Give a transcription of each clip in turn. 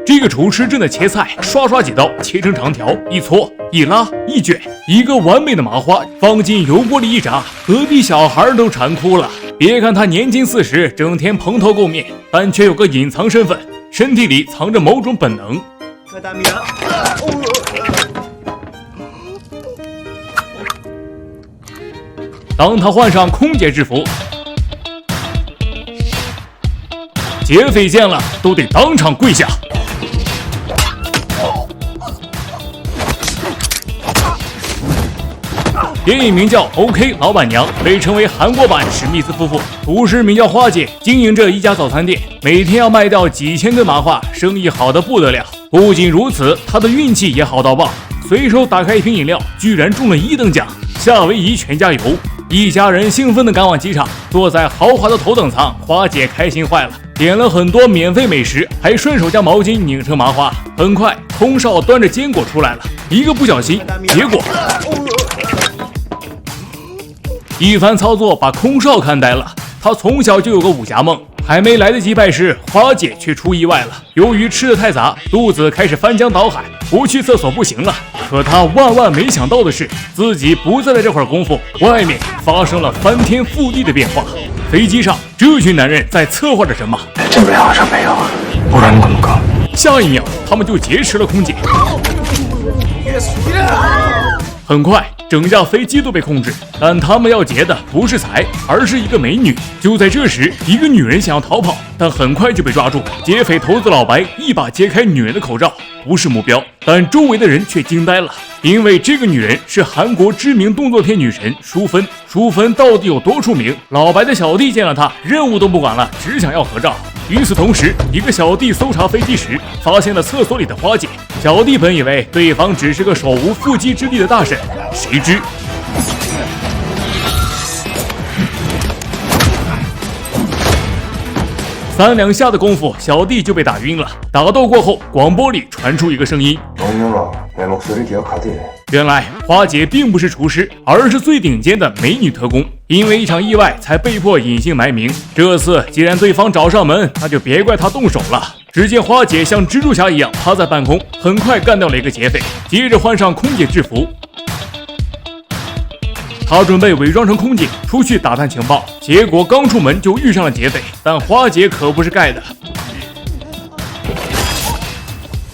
这个厨师正在切菜，刷刷几刀切成长条，一搓一拉一卷，一个完美的麻花放进油锅里一炸，隔壁小孩都馋哭了。别看他年近40，整天蓬头垢面，但却有个隐藏身份，身体里藏着某种本能。当他换上空姐制服，劫匪见了都得当场跪下。电影名叫《OK 老板娘》，被称为韩国版史密斯夫妇。厨师名叫花姐，经营着一家早餐店，每天要卖掉几千吨麻花，生意好得不得了。不仅如此，她的运气也好到爆，随手打开一瓶饮料，居然中了1等奖，夏威夷全家油。一家人兴奋地赶往机场，坐在豪华的头等舱，花姐开心坏了，点了很多免费美食，还顺手将毛巾拧成麻花。很快，空少端着坚果出来了，一个不小心，结果一番操作把空少看呆了。他从小就有个武侠梦，还没来得及拜师，花姐却出意外了。由于吃得太杂，肚子开始翻江倒海，不去厕所不行了。可他万没想到的是，自己不在的这会儿功夫，外面发生了翻天覆地的变化。飞机上，这群男人在策划着什么？下一秒，他们就劫持了空姐。很快，整架飞机都被控制，但他们要劫的不是财，而是一个美女。就在这时，一个女人想要逃跑，但很快就被抓住。劫匪头子老白一把揭开女人的口罩，不是目标，但周围的人却惊呆了，因为这个女人是韩国知名动作片女神淑芬。淑芬到底有多出名？老白的小弟见了她，任务都不管了，只想要合照。与此同时，一个小弟搜查飞机时，发现了厕所里的花姐。小弟本以为对方只是个手无缚鸡之力的大婶，谁知3两下的功夫，小弟就被打晕了。打斗过后，广播里传出一个声音：原来花姐并不是厨师，而是最顶尖的美女特工，因为一场意外才被迫隐姓埋名。这次既然对方找上门，那就别怪她动手了。只见花姐像蜘蛛侠一样趴在半空，很快干掉了一个劫匪，接着换上空姐制服。他准备伪装成空姐出去打探情报，结果刚出门就遇上了劫匪，但花姐可不是盖的。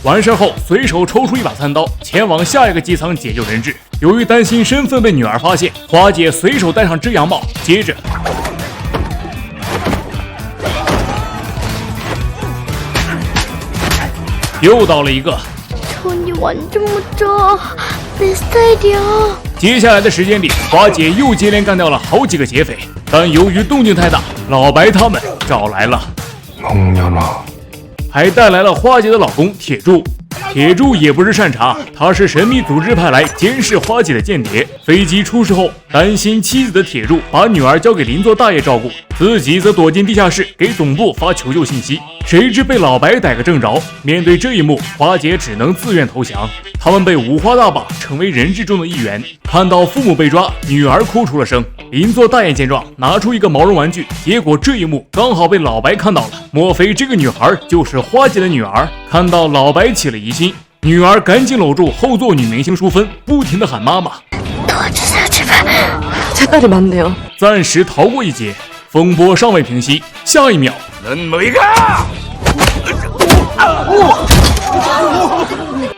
完事后，随手抽出一把餐刀，前往下一个机舱解救人质。由于担心身份被女儿发现，花姐随手戴上遮阳帽，接着又倒了一个。接下来的时间里，花姐又接连干掉了好几个劫匪，但由于动静太大，老白他们找来了，还带来了花姐的老公铁柱。铁柱也不是善茬，他是神秘组织派来监视花姐的间谍。飞机出事后，担心妻子的铁柱把女儿交给邻座大爷照顾，自己则躲进地下室给总部发求救信息。谁知被老白逮个正着。面对这一幕，花姐只能自愿投降。他们被五花大绑，成为人质中的一员。看到父母被抓，女儿哭出了声。邻座大爷见状，拿出一个毛绒玩具，结果这一幕刚好被老白看到了。莫非这个女孩就是花姐的女儿？看到老白起了疑心，女儿赶紧搂住后座女明星淑芬，不停地喊妈妈。暂时逃过一劫，风波尚未平息，下一秒，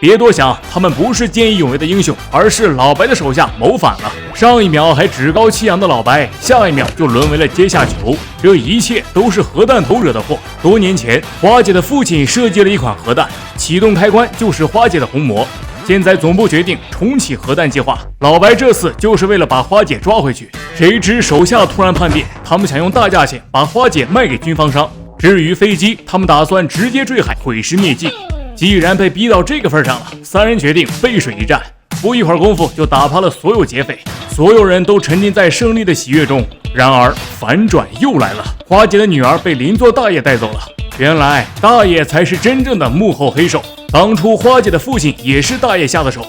别多想，他们不是见义勇为的英雄，而是老白的手下谋反了。上一秒还趾高气扬的老白，下一秒就沦为了阶下囚。这一切都是核弹头惹的祸。多年前，花姐的父亲设计了一款核弹，启动开关就是花姐的虹膜。现在总部决定重启核弹计划，老白这次就是为了把花姐抓回去。谁知手下突然叛变，他们想用大价钱把花姐卖给军方商。至于飞机，他们打算直接坠海，毁尸灭迹。既然被逼到这个份上了，三人决定背水一战。不一会儿功夫就打趴了所有劫匪，所有人都沉浸在胜利的喜悦中。然而反转又来了，花姐的女儿被邻座大爷带走了。原来大爷才是真正的幕后黑手，当初花姐的父亲也是大爷下的手。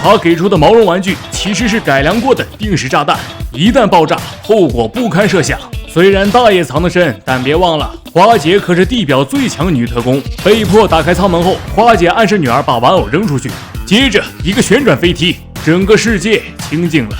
他给出的毛绒玩具其实是改良过的定时炸弹，一旦爆炸，后果不堪设想。虽然大爷藏得深，但别忘了花姐可是地表最强女特工。被迫打开舱门后，花姐暗示女儿把玩偶扔出去，接着一个旋转飞踢，整个世界清静了。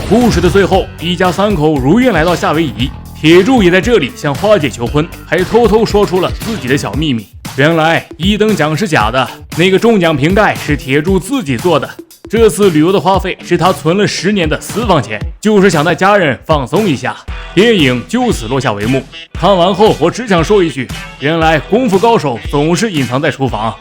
故事的最后，一家三口如愿来到夏威夷，铁柱也在这里向花姐求婚，还偷偷说出了自己的小秘密。原来一等奖是假的，那个中奖瓶盖是铁柱自己做的。这次旅游的花费是他存了10年的私房钱，就是想带家人放松一下。电影就此落下帷幕。看完后，我只想说一句：原来功夫高手总是隐藏在厨房。